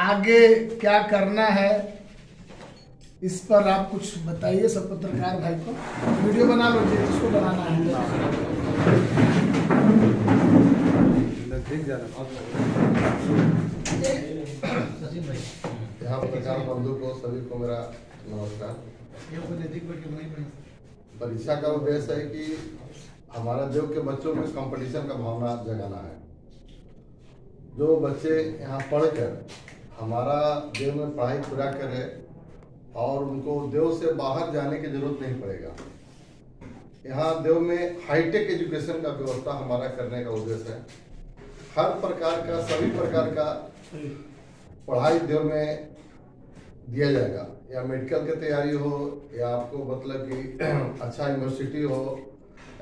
आगे क्या करना है, इस पर आप कुछ बताइए सब पत्रकार भाई को। वीडियो बना लो जिसको बनाना है। यहाँ पत्रकार बंधु को सभी को मेरा नमस्कार। परीक्षा का उद्देश्य है कि हमारा देव के बच्चों में कंपटीशन का भावना जगाना है। जो बच्चे यहाँ पढ़कर हमारा देव में पढ़ाई पूरा करें और उनको देव से बाहर जाने की जरूरत नहीं पड़ेगा। यहाँ देव में हाईटेक एजुकेशन का व्यवस्था हमारा करने का उद्देश्य है। हर प्रकार का सभी प्रकार का पढ़ाई देव में दिया जाएगा, या मेडिकल की तैयारी हो, या आपको मतलब कि अच्छा यूनिवर्सिटी हो,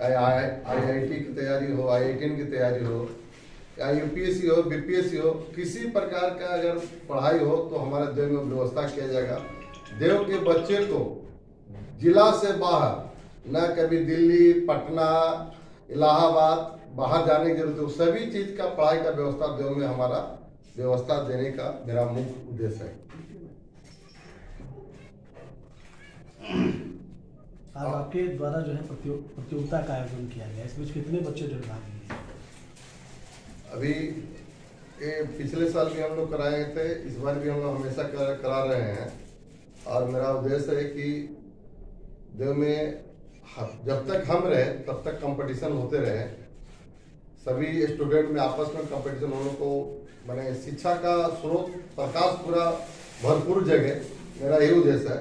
IIT की तैयारी हो, IIT की तैयारी हो, या UPSC हो, BPSC हो, किसी प्रकार का अगर पढ़ाई हो तो हमारे देव में व्यवस्था किया जाएगा। देव के बच्चे को जिला से बाहर न कभी दिल्ली, पटना, इलाहाबाद बाहर जाने की जरूरत है। सभी चीज का पढ़ाई का व्यवस्था देव में हमारा व्यवस्था देने का मेरा मुख्य उद्देश्य है। आज आपके द्वारा जो है प्रतियोगिता का आयोजन किया गया, इसमें कितने बच्चे जो भाग लिए? अभी पिछले साल भी हम लोग कराए थे, इस बार भी हम लोग हमेशा करा रहे हैं। और मेरा उद्देश्य है कि देव में जब तक हम रहे तब तक कंपटीशन होते रहे। सभी स्टूडेंट में आपस में कंपटीशन होने को मैंने शिक्षा का स्रोत प्रकाश पूरा भरपूर जगह, मेरा यही उद्देश्य है।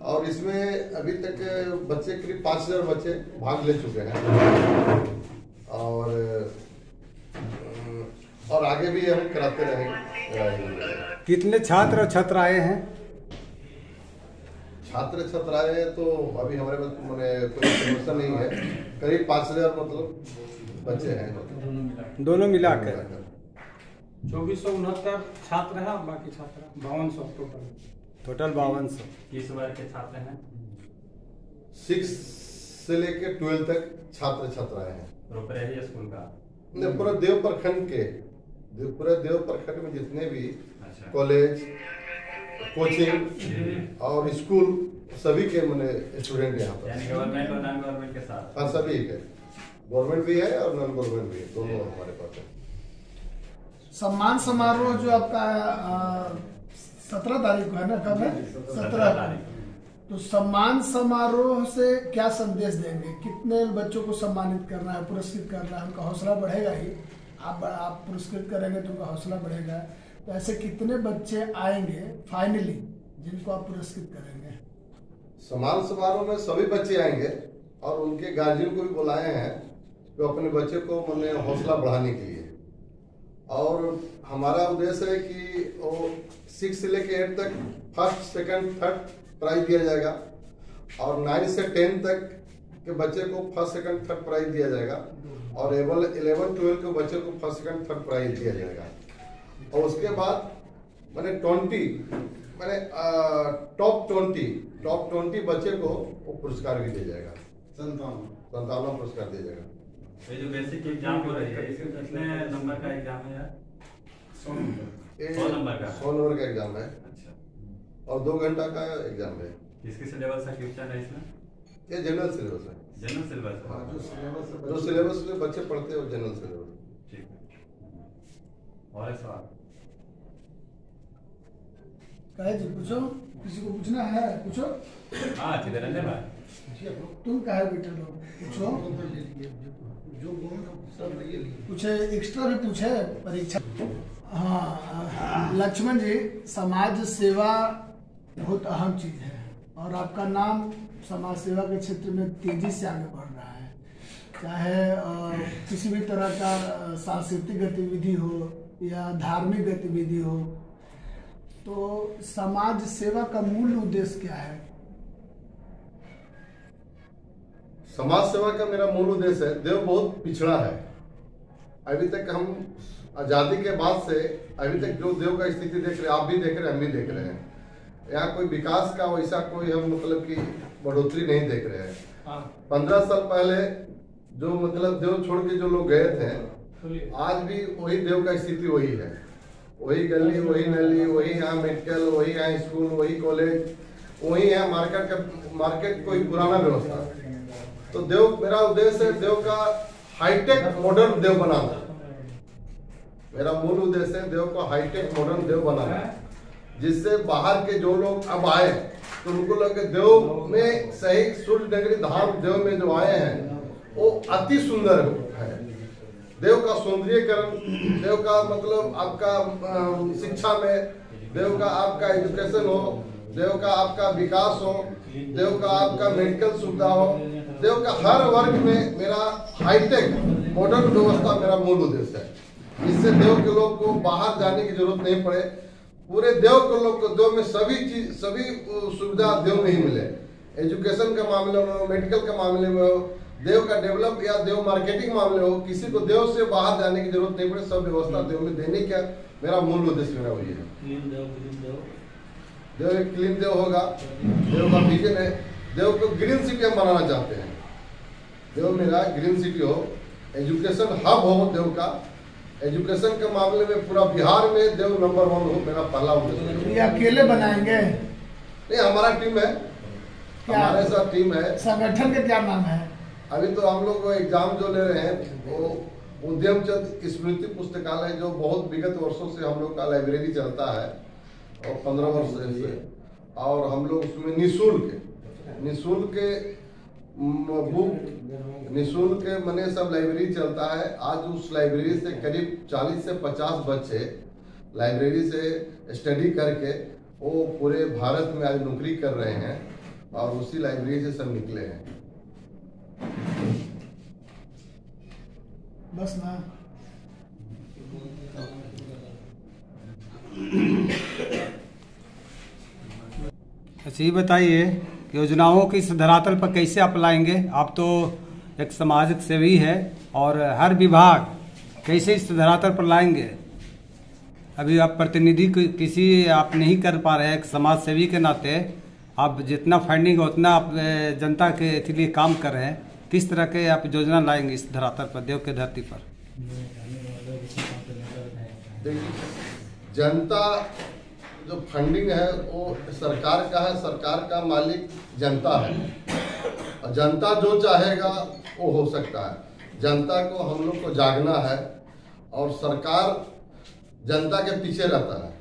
और इसमें अभी तक बच्चे करीब 5000 बच्चे भाग ले चुके हैं और आगे भी हम कराते रहेंगे। कितने छात्र और छात्राएं हैं? छात्र छात्राएं तो अभी हमारे पास मैंने कोई समस्या नहीं है। करीब 5000 मतलब बच्चे हैं दोनों मिलाकर। 2469 छात्र हैं, बाकी छात्र 5200 टोटल 5200। किस वर्ग के छात्र हैं? 6 से लेके 12 तक छात्र छात्राएं हैं। रुपये स्कूल का पूरे देव प्रखंड के पूरे देव प्रखंड में जितने भी कॉलेज, कोचिंग और स्कूल सभी के मैंने स्टूडेंट यहाँ पर, यानी गवर्नमेंट और नॉन गवर्नमेंट के साथ। हाँ, सभी के, गवर्नमेंट भी है और नॉन गवर्नमेंट भी है, दोनों हमारे पास है। सम्मान समारोह जो आपका 17 तारीख को है ना, कब है? 17 तारीख। तो सम्मान समारोह से क्या संदेश देंगे? कितने बच्चों को सम्मानित करना है, पुरस्कृत करना है? उनका हौसला बढ़ेगा ही। आप पुरस्कृत करेंगे तो उनका हौसला बढ़ेगा। तो ऐसे कितने बच्चे आएंगे फाइनली जिनको आप पुरस्कृत करेंगे? सम्मान समारोह में सभी बच्चे आएंगे और उनके गार्जियन को भी बुलाए हैं जो अपने बच्चे को मैंने हौसला बढ़ाने के लिए। और हमारा उद्देश्य है कि वो 6 से लेके 8 तक फर्स्ट, सेकंड, थर्ड प्राइज दिया जाएगा और 9 से 10 तक के बच्चे को फर्स्ट, सेकंड, थर्ड प्राइज दिया जाएगा और 11, 12 के बच्चे को फर्स्ट, सेकंड, थर्ड प्राइज दिया जाएगा। और उसके बाद मैंने टॉप 20 बच्चे को वो पुरस्कार भी दिया जाएगा। 57 पुरस्कार दिया जाएगा। ये जो बेसिक एग्जाम हो रही है, इसमें कितने नंबर का एग्जाम है यार? 100 नंबर का। 100 नंबर का एग्जाम है। अच्छा। और 2 घंटा का एग्जाम है। किसकी सिलेबस का क्वेश्चन है इसमें? ये जनरल सिलेबस है। जनरल सिलेबस है। हाँ, जो सिलेबस में बच्चे पढ़ते हैं वो जनरल सिलेबस। ठीक है। और सवाल कहे जी, पूछो। किसी को पूछना है पूछो। हाँ, चिदरंजन भाई, तुम कहे बेटे लोग पूछो। पूछे, एक्स्ट्रा भी पूछे परीक्षा। हाँ लक्ष्मण जी, समाज सेवा बहुत अहम चीज है और आपका नाम समाज सेवा के क्षेत्र में तेजी से आगे बढ़ रहा है। चाहे किसी भी तरह का सांस्कृतिक गतिविधि हो या धार्मिक गतिविधि हो, तो समाज सेवा का मूल उद्देश्य क्या है? समाज सेवा का मेरा मूल उद्देश्य है, देव बहुत पिछड़ा है। अभी तक हम आजादी के बाद से अभी तक जो देव का स्थिति देख रहे हैं, आप भी देख रहे हैं, हम भी देख रहे हैं। यहाँ कोई विकास का वैसा कोई हम मतलब की बढ़ोतरी नहीं देख रहे हैं। 15 साल पहले जो मतलब देव छोड़ के जो लोग गए थे, आज भी वही देव का स्थिति वही है। वही गली, वही नली, वही यहाँ मेडिकल, वही यहाँ स्कूल, वही कॉलेज, वही यहाँ मार्केट कोई पुराना व्यवस्था। तो देव, मेरा उद्देश्य है देव का हाईटेक मॉडर्न देव बनाना। मेरा मूल उद्देश्य है देव को हाईटेक मॉडर्न देव बनाना, जिससे बाहर के जो लोग अब आए तो उनको लगे देव में सही सूर्य नगरी धाम देव में जो आए हैं वो अति सुंदर है। देव का सौंदर्यीकरण, देव का मतलब आपका शिक्षा में, देव का आपका एजुकेशन हो, देव का आपका विकास हो, देव का आपका मेडिकल सुविधा हो, देव का हर वर्ग में मेरा हाईटेक मॉडर्न व्यवस्था मेरा मूल उद्देश्य है। इससे देव के लोग को बाहर जाने की जरूरत नहीं पड़े। पूरे देव के लोग को देव में सभी सुविधा देव में ही मिले। एजुकेशन के मामले में हो, मेडिकल के मामले में हो, देव का डेवलप या देव मार्केटिंग मामले हो, किसी को देव से बाहर जाने की जरूरत नहीं पड़े। सब व्यवस्था देव में देने का मेरा मूल उद्देश्य मेरा वही है। देव एक क्लीन देव होगा। देव का विजन है, देव को ग्रीन सिटी हम बनाना चाहते हैं। देव मेरा ग्रीन सिटी हो, एजुकेशन हब हो देव का। एजुकेशन के मामले में पूरा बिहार में देव नंबर 1 हो, मेरा पहला उद्देश्य। ये अकेले बनाएंगे? नहीं, हमारा टीम है, हमारे साथ टीम है। संगठन का क्या नाम है? अभी तो हम लोग एग्जाम जो ले रहे हैं वो उद्यमचंद स्मृति पुस्तकालय, जो बहुत विगत वर्षों से हम लोग का लाइब्रेरी चलता है और 15 वर्ष से, और हम लोग उसमें निःशुल्क बुक, निःशुल्क मने सब लाइब्रेरी चलता है। आज उस लाइब्रेरी से करीब 40 से 50 बच्चे लाइब्रेरी से स्टडी करके वो पूरे भारत में आज नौकरी कर रहे हैं और उसी लाइब्रेरी से सब निकले हैं। बस ना। अच्छा, ये बताइए कि योजनाओं की इस धरातल पर कैसे आप लाएंगे? आप तो एक सामाजिक सेवी है और हर विभाग कैसे इस धरातल पर लाएंगे? अभी आप प्रतिनिधि किसी आप नहीं कर पा रहे हैं। एक समाज सेवी के नाते आप जितना फंडिंग है उतना आप जनता के लिए काम कर रहे हैं। किस तरह के आप योजना लाएंगे इस धरातल पर, देव के धरती पर? जनता जो फंडिंग है वो सरकार का है, सरकार का मालिक जनता है और जनता जो चाहेगा वो हो सकता है। जनता को हम लोग को जागना है और सरकार जनता के पीछे रहता है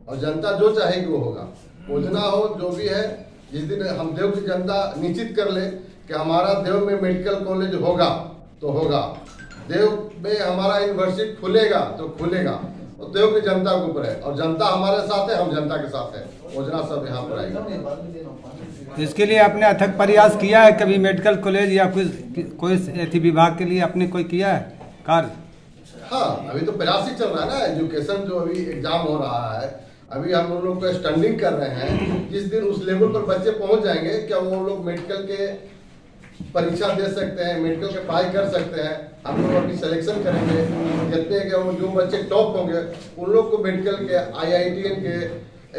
और जनता जो चाहेगी वो होगा। योजना हो जो भी है, जिस दिन हम देव की जनता निश्चित कर ले कि हमारा देव में मेडिकल कॉलेज होगा तो होगा, देव में हमारा यूनिवर्सिटी खुलेगा तो खुलेगा, और देव की जनता के ऊपर है और जनता हमारे साथ है, हम जनता के साथ है। योजना सब यहाँ पर आएगी। इसके लिए आपने अथक प्रयास किया है कभी? मेडिकल कॉलेज या कोई ऐसी विभाग के लिए आपने कोई किया है कार्य? हाँ, अभी तो प्रयास ही चल रहा है ना। एजुकेशन जो अभी एग्जाम हो रहा है, अभी हम लोग को स्टैंडिंग कर रहे हैं। जिस दिन उस लेवल पर बच्चे पहुंच जाएंगे, क्या वो लोग मेडिकल के परीक्षा दे सकते हैं, मेडिकल के पढ़ाई कर सकते हैं। हम लोग अभी सिलेक्शन करेंगे, कहते हैं कि जो बच्चे टॉप होंगे उन लोग को मेडिकल के, IITN के,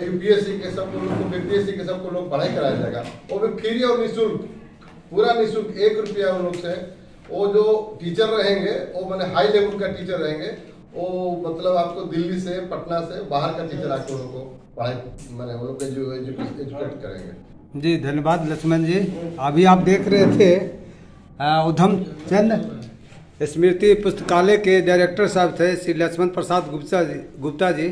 UPSC के सब लोग को, BPSC के सबको लोग पढ़ाई कराया जाएगा। वो भी फ्री और निःशुल्क, पूरा निःशुल्क, 1 रुपया उन लोग से। वो जो टीचर रहेंगे वो मैंने हाई लेवल का टीचर रहेंगे, वो मतलब आपको दिल्ली से, पटना से, बाहर का टीचर आके उन लोग को पढ़ाई मैंने वो लोग एजुकेट करेंगे। जी धन्यवाद लक्ष्मण जी। अभी आप देख रहे थे उधमचंद स्मृति पुस्तकालय के डायरेक्टर साहब थे श्री लक्ष्मण प्रसाद गुप्ता जी।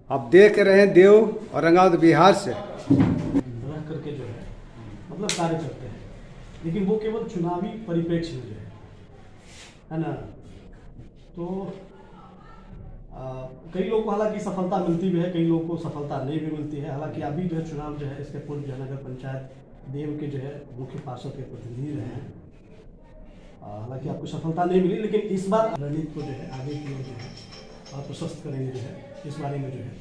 आप देख रहे हैं देव औरंगाबाद बिहार से रह करके जो है मतलब कार्य करते हैं, लेकिन वो केवल चुनावी परिप्रेक्ष्य में जो है ना। तो कई लोगों को हालांकि सफलता मिलती भी है, कई लोगों को सफलता नहीं भी मिलती है। हालांकि अभी जो है चुनाव जो है, इसके पूर्व जो है नगर पंचायत देव के जो है मुख्य पार्षद के प्रतिनिधि रहे हैं। हालांकि आपको सफलता नहीं मिली, लेकिन इस बार रणनीति को जो है आगे की ओर जो है आप प्रशस्त करेंगे जो है, इस बारे में जो है।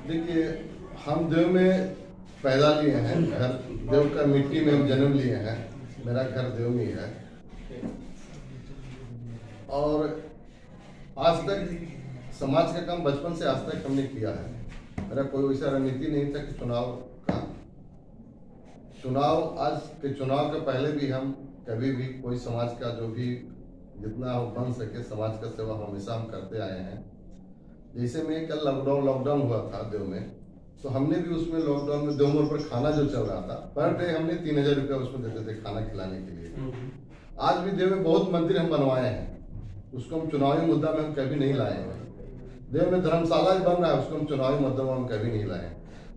देखिए, हम देव में पैदा लिए हैं, घर देव का मिट्टी में हम जन्म लिए हैं। मेरा घर देव में है और आज तक समाज का काम बचपन से आज तक हमने किया है। मेरा कोई वैसा रणनीति नहीं था कि चुनाव आज के चुनाव के पहले भी हम कभी भी कोई समाज का जो भी जितना हम बन सके समाज का सेवा हमेशा हम करते आए हैं। जैसे में कल लॉकडाउन हुआ था देव में, तो हमने भी उसमें लॉकडाउन में देव मोड़ पर खाना जो चल रहा था, पर डे हमने 3000 रुपया उसमें देते थे खाना खिलाने के लिए। आज भी देव में बहुत मंदिर हम बनवाए हैं, उसको हम चुनावी मुद्दा में हम कभी नहीं लाए हैं। देव में धर्मशाला बन रहा है, उसको हम चुनावी मुद्दा में हम कभी नहीं लाए।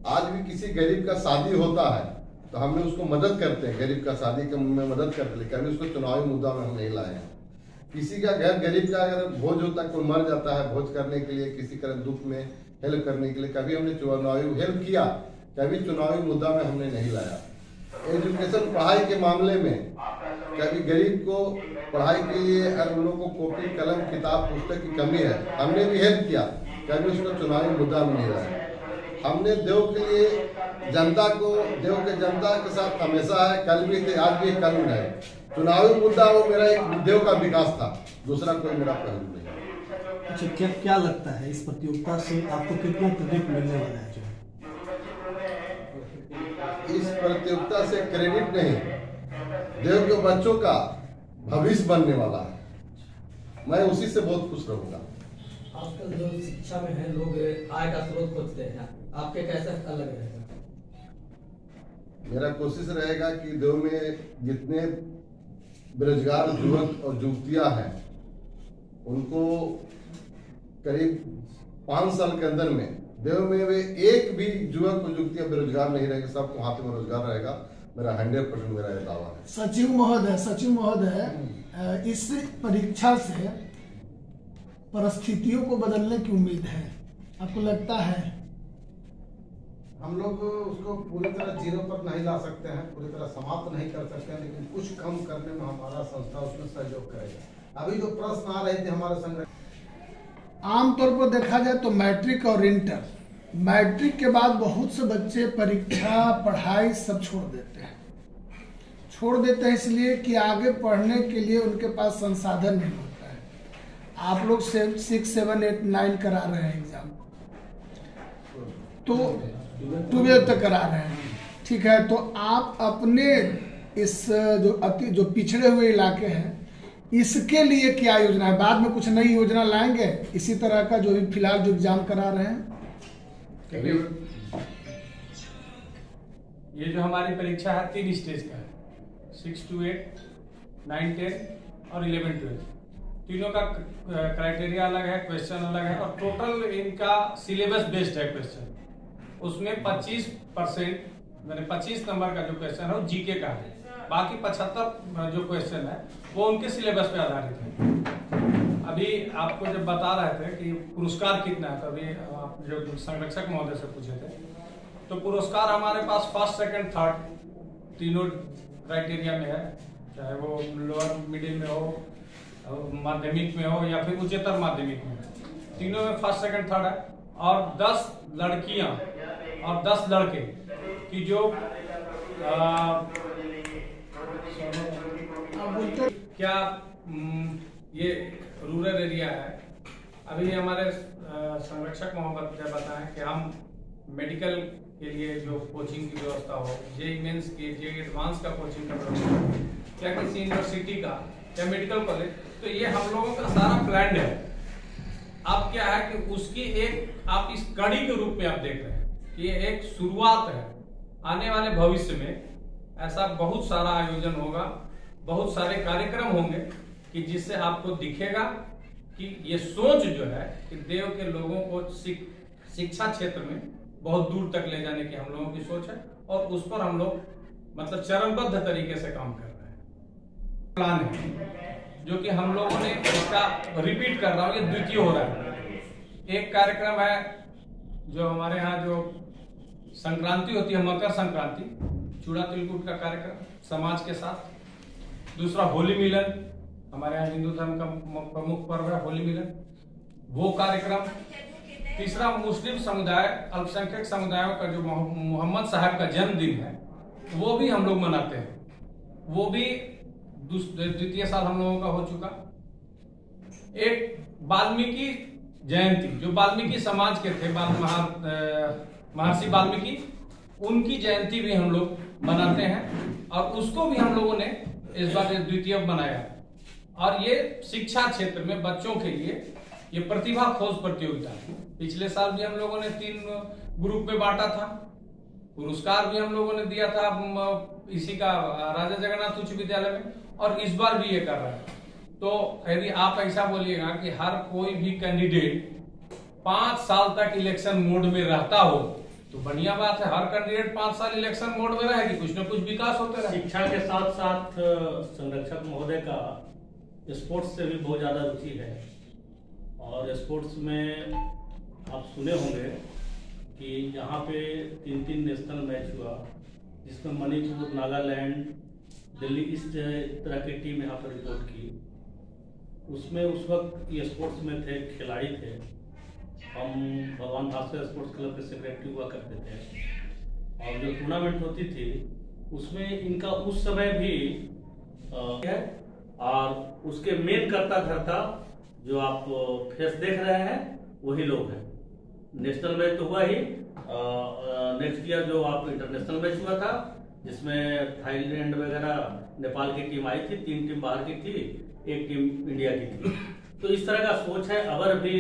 आज भी किसी गरीब का शादी होता है तो हमने उसको मदद करते हैं, गरीब का शादी में मदद करते हैं, कभी उसको चुनावी मुद्दा में हम नहीं लाए हैं। किसी का घर गरीब का अगर भोज होता है, कोई मर जाता है, भोज करने के लिए, किसी का दुख में हेल्प करने के लिए कभी हमने चुनावी हेल्प किया, कभी चुनावी मुद्दा में हमने नहीं लाया। एजुकेशन पढ़ाई के मामले में कभी गरीब को पढ़ाई के लिए अगर उन लोगों को कॉपी कलम किताब पुस्तक की कमी है, हमने भी हेल्प किया, कभी उसको चुनावी मुद्दा में नहीं लाया। हमने देव के लिए जनता को, देव के जनता के साथ हमेशा है, कल भी थे, आज भी कल रहे। चुनावी मुद्दा वो मेरा एक देव का विकास था, दूसरा कोई मेरा पहलू नहीं। अच्छा, क्या लगता है इस प्रतियोगिता से आपको कितना क्रेडिट मिलने वाला है? इस प्रतियोगिता से क्रेडिट नहीं, देव के बच्चों का भविष्य बनने वाला है, मैं उसी से बहुत खुश रहूंगा। आजकल जो शिक्षा में है, लोग आय का स्रोत खोजते हैं, आपके कैसे अलग रहेगा? मेरा कोशिश रहेगा कि देव में जितने बेरोजगार युवक और युवतियां हैं, उनको करीब 5 साल के अंदर में देव में वे एक भी युवक और युवतियां बेरोजगार नहीं रहेंगे, सबको हाथ में रोजगार रहेगा। मेरा 100% मेरा ये दावा है। सचिव महोदय, इस परीक्षा से परिस्थितियों को बदलने की उम्मीद है, आपको लगता है? हम लोग उसको पूरी तरह जीरो पर नहीं ला सकते हैं, पूरी तरह समाप्त नहीं कर सकते हैं, लेकिन कुछ कम करने में हमारा संस्था उसमें सहयोग करेगा। अभी जो प्रश्न आ रहे थे हमारे संगठन, आमतौर पर देखा जाए तो मैट्रिक और इंटर, मैट्रिक के बाद बहुत से बच्चे परीक्षा पढ़ाई सब छोड़ देते हैं इसलिए कि आगे पढ़ने के लिए उनके पास संसाधन नहीं होता है। आप लोग 6, 7, 8, 9 करा रहे हैं एग्जाम, तो 12 तक करा रहे हैं, ठीक है। तो आप अपने इस जो पिछड़े हुए इलाके हैं, इसके लिए क्या योजना है? बाद में कुछ नई योजना लाएंगे इसी तरह का जो भी फिलहाल जो एग्जाम करा रहे हैं? ये जो हमारी परीक्षा है 3 स्टेज का है, 6 to 8, 9, 10 और 11, 12। तीनों का क्राइटेरिया अलग है, क्वेश्चन अलग है, और टोटल इनका सिलेबस बेस्ड है क्वेश्चन। उसमें 25% मैंने 25 नंबर का जो क्वेश्चन है वो जीके का है, बाकी 75 जो क्वेश्चन है वो उनके सिलेबस पे आधारित है। अभी आपको जब बता रहे थे कि पुरस्कार कितना है, तो अभी आप जो संरक्षक महोदय से पूछे थे, तो पुरस्कार हमारे पास 1st, 2nd, 3rd तीनों क्राइटेरिया में है, चाहे वो लोअर मिडिल में हो, माध्यमिक में हो या फिर उच्चतर माध्यमिक में, तीनों में 1st, 2nd, 3rd है। और 10 लड़कियां और 10 लड़के की जो क्या ये रूरल एरिया है। अभी हमारे संरक्षक महोदय बताएं कि हम मेडिकल के लिए जो कोचिंग की व्यवस्था हो, जेईई मेंस की, जेईई एडवांस का कोचिंग का व्यवस्था या किसी यूनिवर्सिटी का या मेडिकल कॉलेज, तो ये हम लोगों का सारा प्लान है। अब क्या है कि उसकी एक आप इस कड़ी के रूप में आप देख रहे हैं कि ये एक शुरुआत है। आने वाले भविष्य में ऐसा बहुत सारा आयोजन होगा, बहुत सारे कार्यक्रम होंगे कि जिससे आपको दिखेगा कि ये सोच जो है कि देव के लोगों को शिक्षा क्षेत्र में बहुत दूर तक ले जाने की हम लोगों की सोच है, और उस पर हम लोग मतलब चरणबद्ध तरीके से काम कर रहे हैं। प्लान है जो कि हम लोगों ने इसका रिपीट कर रहा हूँ, ये द्वितीय हो रहा है। एक कार्यक्रम है जो हमारे यहाँ जो संक्रांति होती है, मकर संक्रांति, चूड़ा तिलकुट का कार्यक्रम समाज के साथ। दूसरा होली मिलन, हमारे यहाँ हिंदू धर्म का प्रमुख पर्व है होली मिलन, वो कार्यक्रम। तीसरा मुस्लिम समुदाय, अल्पसंख्यक समुदायों का जो मोहम्मद साहब का जन्मदिन है वो भी हम लोग मनाते हैं, वो भी द्वितीय साल हम लोगों का हो चुका। एक वाल्मीकि जयंती, जो वाल्मीकि समाज के थे, महर्षि वाल्मीकि, उनकी जयंती भी हम लोग मनाते हैं, और उसको भी हम लोगों ने इस बार द्वितीय मनाया। और ये शिक्षा क्षेत्र में बच्चों के लिए ये प्रतिभा खोज प्रतियोगिता है। पिछले साल भी हम लोगों ने 3 ग्रुप में बांटा था, पुरस्कार भी हम लोगों ने दिया था इसी का राजा जगन्नाथ उच्च विद्यालय में, और इस बार भी ये कर रहे हैं। तो यदि आप ऐसा बोलिएगा कि हर कोई भी कैंडिडेट 5 साल तक इलेक्शन मोड में रहता हो तो बढ़िया बात है। हर कैंडिडेट 5 साल इलेक्शन मोड में रहेगी, कुछ न कुछ विकास होते रहे। शिक्षा के साथ साथ संरक्षक महोदय का स्पोर्ट्स से भी बहुत ज़्यादा रुचि है, और स्पोर्ट्स में आप सुने होंगे कि यहाँ पे 3 नेशनल मैच हुआ, जिसमें मणिपुर, नागालैंड, दिल्ली इस तरह की टीम यहाँ पर रिपोर्ट की। उसमें उस वक्त ये स्पोर्ट्स में थे, खिलाड़ी थे। हम भगवान भास्कर स्पोर्ट्स क्लब के सेक्रेटरी हुआ करते थे, और जो टूर्नामेंट होती थी उसमें इनका उस समय भी है, और उसके मेन करता धरता जो आप फेस देख रहे हैं वही लोग हैं। नेशनल मैच तो हुआ ही, नेक्स्ट ईयर जो आप इंटरनेशनल मैच हुआ था जिसमें थाईलैंड वगैरह नेपाल की टीम आई थी, 3 टीम बाहर की थी, 1 टीम इंडिया की थी। तो इस तरह का सोच है। अगर भी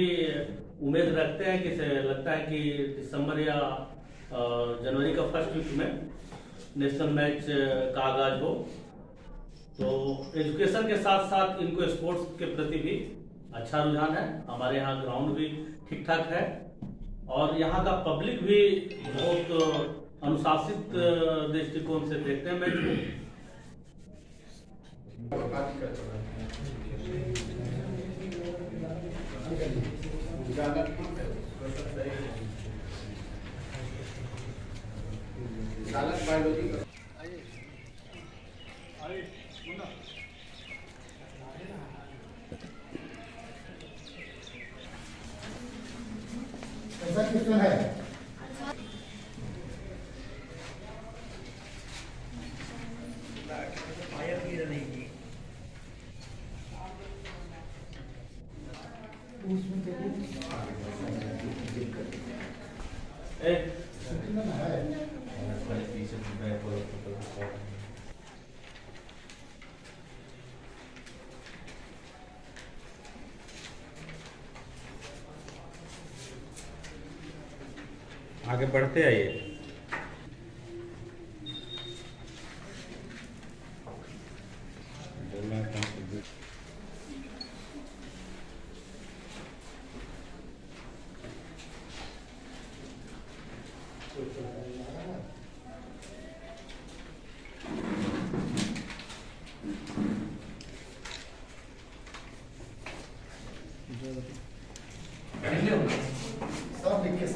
उम्मीद रखते हैं कि लगता है कि दिसंबर या जनवरी का फर्स्ट वीक में नेशनल मैच का आगाज हो, तो एजुकेशन के साथ साथ इनको स्पोर्ट्स के प्रति भी अच्छा रुझान है। हमारे यहाँ ग्राउंड भी ठीक ठाक है, और यहाँ का पब्लिक भी बहुत अनुशासित दृष्टिकोण से देखते हैं मैच को। ऐसा क्वेश्चन है। आगे बढ़ते आइए। सब लिख के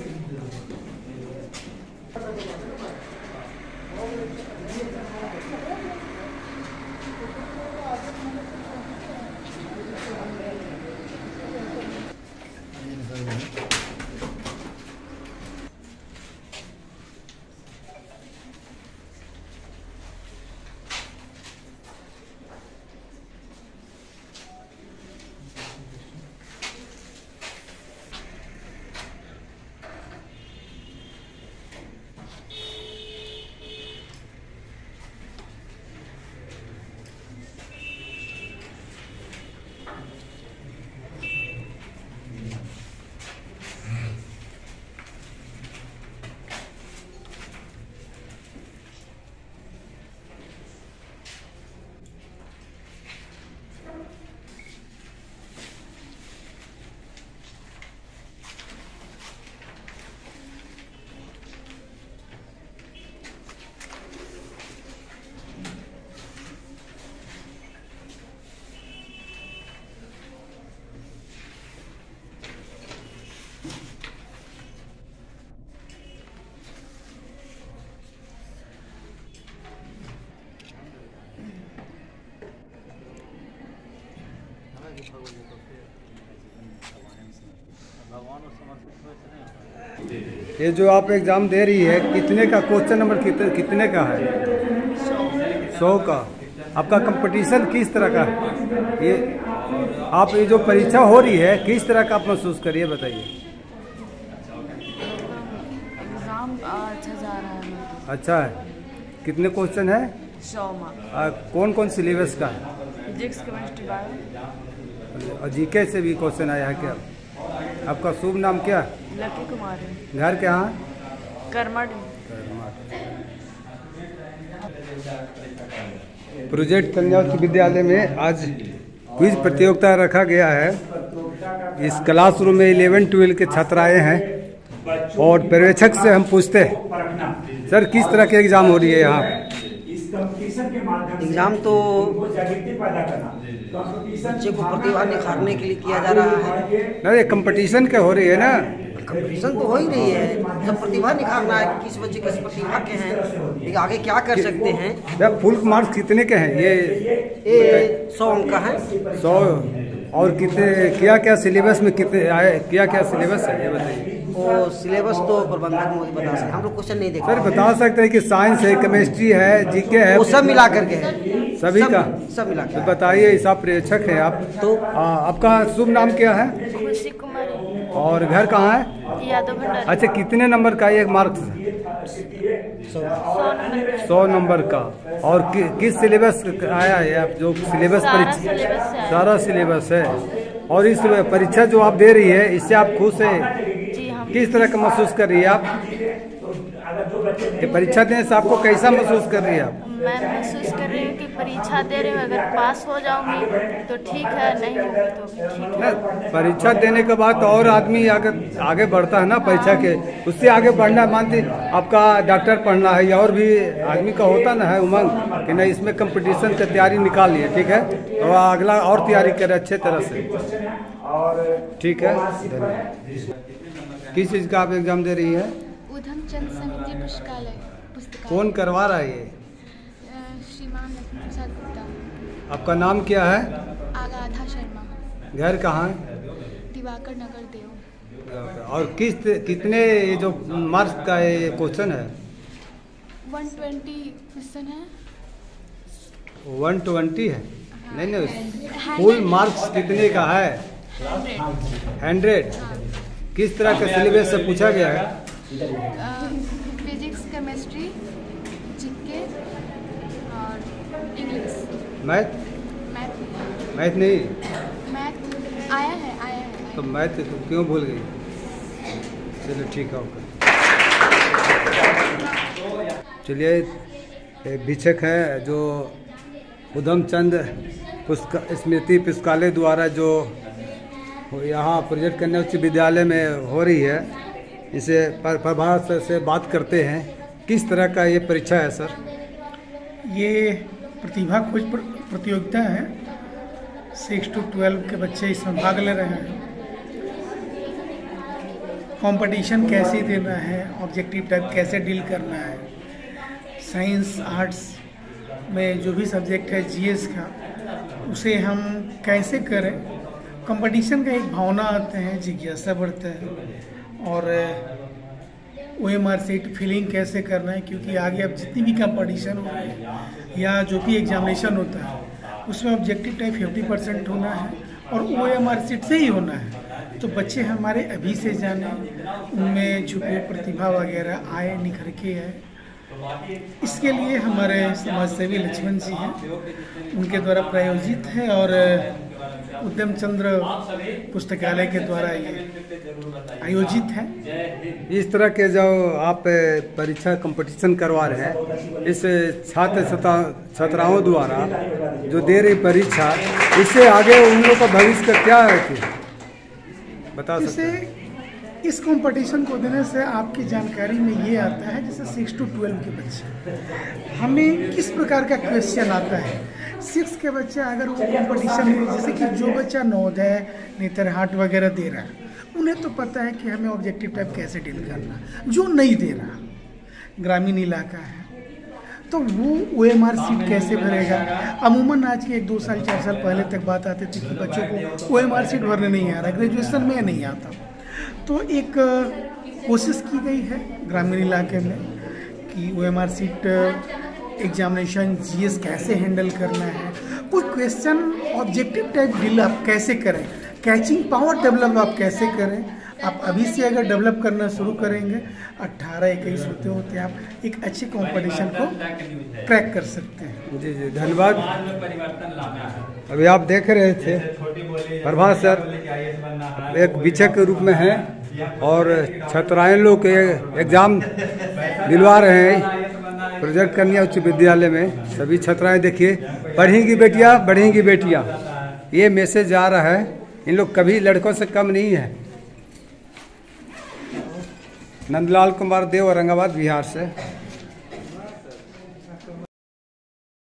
ये जो आप एग्ज़ाम दे रही है कितने का क्वेश्चन नंबर कितने का है? 100 का। आपका कंपटीशन किस तरह का है? ये आप ये जो परीक्षा हो रही है किस तरह का आप महसूस करिए बताइए। एग्जाम अच्छा जा रहा है। अच्छा है। कितने क्वेश्चन है? 100 मार्क्स। कौन कौन सिलेबस का है? Physics chemistry bio. और जीके से भी क्वेश्चन आया है क्या? आपका शुभ नाम क्या? लकी कुमारी। घर के यहाँ? करमठ। प्रोजेक्ट कन्या उच्च विद्यालय में आज क्विज प्रतियोगिता रखा गया है। इस क्लासरूम में 11-12 के छात्र आए हैं और पर्यवेक्षक से हम पूछते हैं, सर किस तरह की एग्जाम हो रही है यहाँ? एग्जाम तो बच्चे को प्रतिभा निखारने के लिए किया जा रहा है। नहीं, कंपटीशन क्या हो रही है ना? कंपटीशन तो हो ही रही है, जब प्रतिभा निखारना है कि किस बच्चे किस प्रतिभा के हैं, लेकिन आगे क्या कर सकते हैं। जब फुल मार्क्स कितने के हैं? ये 100 अंक का है। 100। और कितने क्या सिलेबस में कितने आए, क्या सिलेबस है ये बताइए। वो सिलेबस तो प्रबंधक मोदी बता सकते, हम लोग क्वेश्चन नहीं देखते। सर बता सकते हैं कि साइंस है, केमिस्ट्री है, जीके है, वो सब मिला करके है, सभी का सब मिला कर। तो बताइए, हिसाब पर्यवेक्षक है आप तो। आपका शुभ नाम क्या है? खुशी कुमारी। और घर कहाँ है? यादव भंडारी। अच्छा, कितने नंबर का एक मार्क्स? 100 नंबर का। और किस सिलेबस आया है? आप जो सिलेबस परीक्षा सारा सिलेबस है। और इस परीक्षा जो आप दे रही है इससे आप खुश है? किस तरह का महसूस कर रही है आप? कि परीक्षा देने से आपको कैसा महसूस कर रही है आप? मैं महसूस कर रही हूँ कि परीक्षा दे रही हूँ, अगर पास हो जाऊंगी तो ठीक है, नहीं होगी तो भी ठीक है। परीक्षा देने के बाद तो और आदमी आगे बढ़ता है ना परीक्षा के, उससे आगे बढ़ना। मानती आपका डॉक्टर पढ़ना है या और भी आदमी का होता ना है उमंग कि नहीं इसमें कंपटीशन की तैयारी निकाल लिए, ठीक है, तो अगला और तैयारी करे अच्छे तरह से, ठीक है। किस चीज़ का आप एग्जाम दे रही है? उधमचंद समिति पुस्तकालय। कौन करवा रहा है ये? श्रीमान लक्ष्मी प्रसाद गुप्ता। आपका नाम क्या है? आगाधा शर्मा। घर कहाँ है? दिवाकर नगर देव। और कितने जो मार्क्स का ये क्वेश्चन है? 120 क्वेश्चन है। 120 है? नहीं, फुल मार्क्स कितने का है? 100। किस तरह के सिलेबस से पूछा गया है? फिजिक्स केमिस्ट्री जीके और इंग्लिश। मैथ नहीं? मैथ आया है। तो मैथ तो क्यों भूल गई? चलो ठीक है, ओके। चलिए, भिक्षक है जो उधमचंद स्मृति पुस्तकालय द्वारा जो यहाँ प्रोजेक्ट कन्या उच्च विद्यालय में हो रही है, इसे प्रभास से बात करते हैं। किस तरह का ये परीक्षा है सर? ये प्रतिभा खोज प्रतियोगिता है। 6 to 12 के बच्चे इसमें भाग ले रहे हैं। कंपटीशन कैसे देना है, ऑब्जेक्टिव टाइप कैसे डील करना है, साइंस आर्ट्स में जो भी सब्जेक्ट है जीएस का, उसे हम कैसे करें। कंपटीशन का एक भावना आते हैं, जिज्ञासा बढ़ता है। और OMR सीट फिलिंग कैसे करना है, क्योंकि आगे अब जितनी भी कंपटीशन हो रही है या जो भी एग्जामिनेशन होता है उसमें ऑब्जेक्टिव टाइप 50% होना है और OMR सीट से ही होना है। तो बच्चे हमारे अभी से जाने, उनमें जो प्रतिभा वगैरह आए, निखर के है। इसके लिए हमारे समाज सेवी लक्ष्मण जी हैं, उनके द्वारा प्रायोजित है और उधमचंद्र पुस्तकालय के द्वारा ये आयोजित है। इस तरह के जो आप परीक्षा कंपटीशन करवा रहे हैं, इस छात्राओं द्वारा जो दे रही परीक्षा, इससे आगे उन लोगों का भविष्य का क्या है कि बता सकते हैं? इस कंपटीशन को देने से आपकी जानकारी में ये आता है, जैसे 6 to 12 के बच्चे, हमें किस प्रकार का क्वेश्चन आता है। 6 के बच्चे अगर वो कंपटीशन में, जैसे कि जो बच्चा नवोदय नेतरहाट वगैरह दे रहा है, उन्हें तो पता है कि हमें ऑब्जेक्टिव टाइप कैसे डील करना। जो नहीं दे रहा, ग्रामीण इलाका है, तो वो OMR सीट कैसे भरेगा। अमूमन आज के 1-2 साल 4 साल पहले तक बात आती थी कि बच्चों को OMR सीट भरने नहीं आ रहा, ग्रेजुएशन में नहीं आता। तो एक कोशिश की गई है ग्रामीण इलाके में कि OMR सीट एग्जामिनेशन GS कैसे हैंडल करना है, कोई क्वेश्चन ऑब्जेक्टिव टाइप डील आप कैसे करें, कैचिंग पावर डेवलप आप कैसे करें, आप अभी से अगर डेवलप करना शुरू करेंगे 18-21 होते होते आप एक अच्छे कंपटीशन को क्रैक कर सकते हैं। जी जी धन्यवाद। अभी आप देख रहे थे प्रभात सर एक शिक्षक के रूप में हैं और छात्राएं लोग के एग्जाम दिलवा रहे हैं प्रोजेक्ट कन्या उच्च विद्यालय में। सभी छात्राएं देखिए पढ़ेंगी बेटियां बढ़ेंगी बेटियां, ये मैसेज आ रहा है। इन लोग कभी लड़कों से कम नहीं है। नंदलाल कुमार देव औरंगाबाद बिहार से।